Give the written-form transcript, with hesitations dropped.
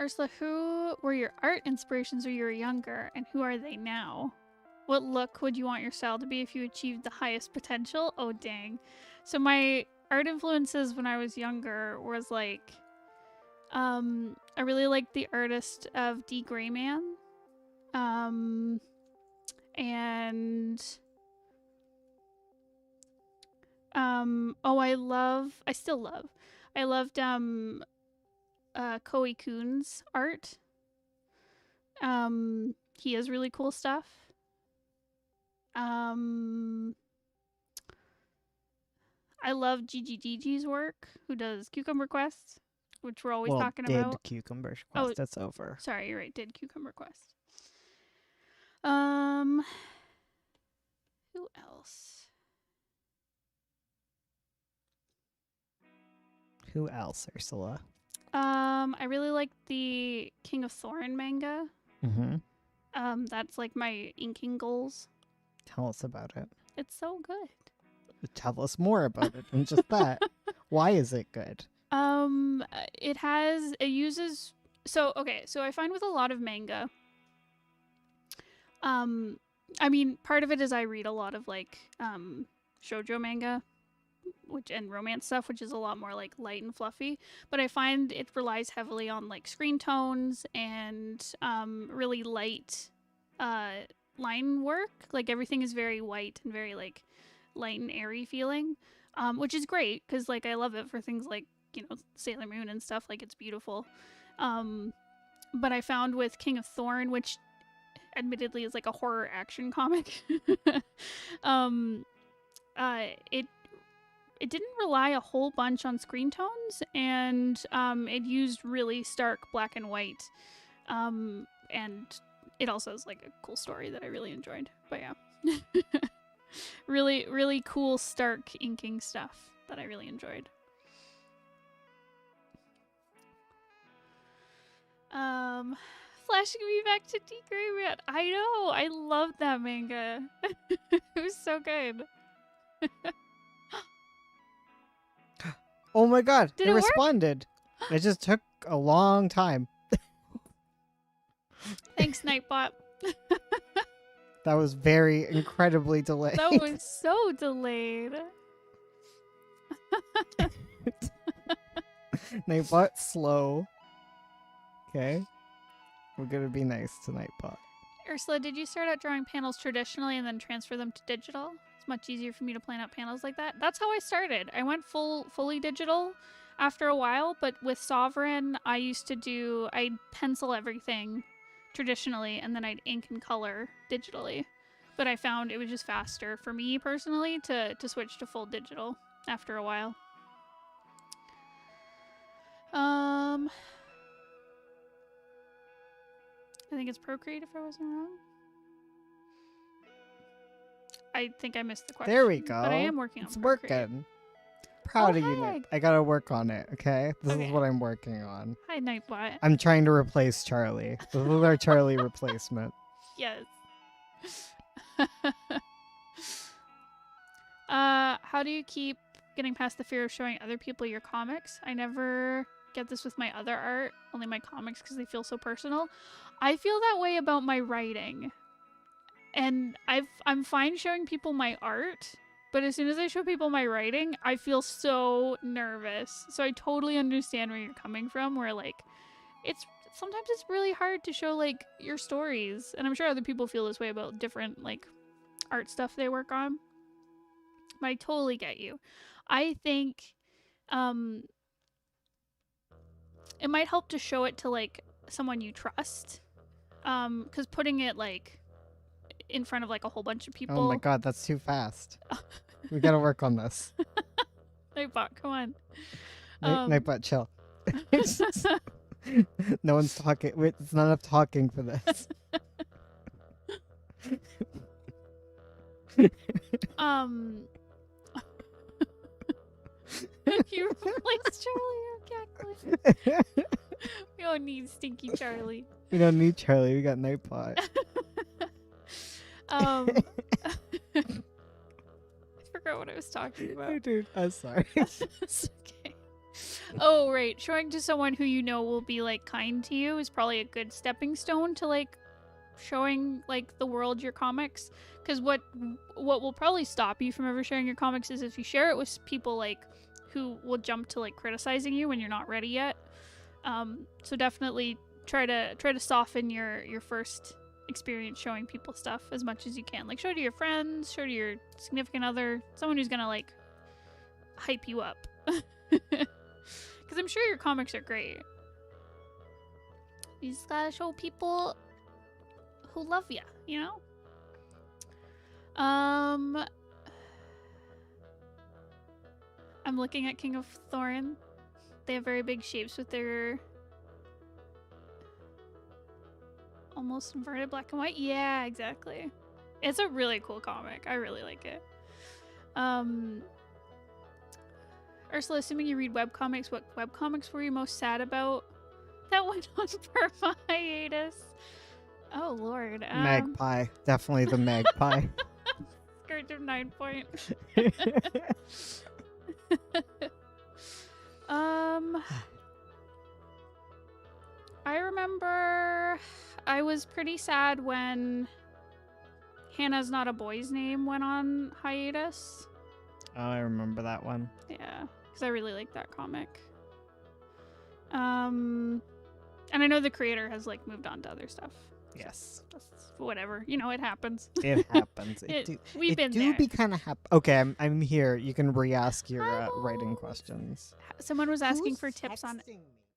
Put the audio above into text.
Ursula, who were your art inspirations when you were younger, and who are they now? What look would you want your style to be if you achieved the highest potential? Oh, dang. So my art influences when I was younger was like, I really liked the artist of D. Grayman. And I still love. I loved Koei Kun's art. He has really cool stuff. I love Gigi Gigi's work, who does Cucumber Quest, which we're always talking about. Cucumber Quest, that's over. Sorry, you're right. Did Cucumber Quest. Who else? Who else, Ursula? I really like the King of Thorn manga. Mm-hmm. That's like my inking goals. Tell us about it. It's so good. Tell us more about it than just that. Why is it good? It uses so I find with a lot of manga, I mean, part of it is I read a lot of like shoujo manga, and romance stuff, which is a lot more like light and fluffy, but I find it relies heavily on like screen tones and really light line work. Like everything is very white and very like light and airy feeling, which is great because like I love it for things like, you know, Sailor Moon and stuff. Like it's beautiful. But I found with King of Thorn, which admittedly is like a horror action comic, it didn't rely a whole bunch on screen tones, and it used really stark black and white, and it also has like a cool story that I really enjoyed. But yeah, really, really cool stark inking stuff that I really enjoyed. Flashing me back to D. Grayman. I know, I loved that manga. It was so good. Oh my god, Did it it work? responded. It just took a long time. Thanks, Nightbot. That was very incredibly delayed. That was so delayed. Nightbot, slow. Okay. We're gonna be nice to Nightbot. Ursula, did you start out drawing panels traditionally and then transfer them to digital? It's much easier for me to plan out panels like that. That's how I started. I went fully digital after a while, but with Sovereign, I'd pencil everything traditionally and then I'd ink and color digitally. But I found it was just faster for me personally to switch to full digital after a while. I think it's Procreate if I wasn't wrong. I think I missed the question. There we go. But I am working it's on Procreate. working. Proud of you, heck. Nick. I gotta work on it, okay? This Okay. is what I'm working on. Hi, Nightbot. I'm trying to replace Charlie. This is our Charlie replacement. Yes. How do you keep getting past the fear of showing other people your comics? I never get this with my other art, only my comics because they feel so personal. I feel that way about my writing. And I'm fine showing people my art, but as soon as I show people my writing, I feel so nervous. So I totally understand where you're coming from, where like sometimes it's really hard to show like your stories, and I'm sure other people feel this way about different like art stuff they work on. But I totally get you. I think it might help to show it to like someone you trust, because putting it like in front of like a whole bunch of people. Oh my god, that's too fast. We gotta work on this. Nightbot, come on. Nightbot, chill. No one's talking. Wait, it's not enough talking for this. You replaced Charlie or Cackling. We don't need Stinky Charlie. We don't need Charlie. We got Nightbot. I forgot what I was talking about. Dude, I'm sorry. It's okay. Oh, right. Showing to someone who you know will be like kind to you is probably a good stepping stone to like showing like the world your comics. Because what will probably stop you from ever sharing your comics is if you share it with people like who will jump to like criticizing you when you're not ready yet. So definitely try to soften your first experience showing people stuff as much as you can. Like show to your friends, show to your significant other, someone who's gonna like hype you up. Because I'm sure your comics are great. You just gotta show people who love you, you know? I'm looking at King of Thorn. They have very big shapes with their almost inverted black and white. Yeah, exactly. It's a really cool comic. I really like it. Ursula, assuming you read webcomics, what webcomics were you most sad about that went on for hiatus? Oh, Lord. Magpie. Definitely the Magpie. Scourge of 9 Point. I remember I was pretty sad when Hannah's Not a Boy's Name went on hiatus. Oh, I remember that one. Yeah, because I really like that comic. And I know the creator has like moved on to other stuff. Yes. That's whatever. You know, it happens. It happens. We've been do there. be kind of Okay, I'm here. You can re-ask your writing questions. Someone was asking Who's for tips on texting me?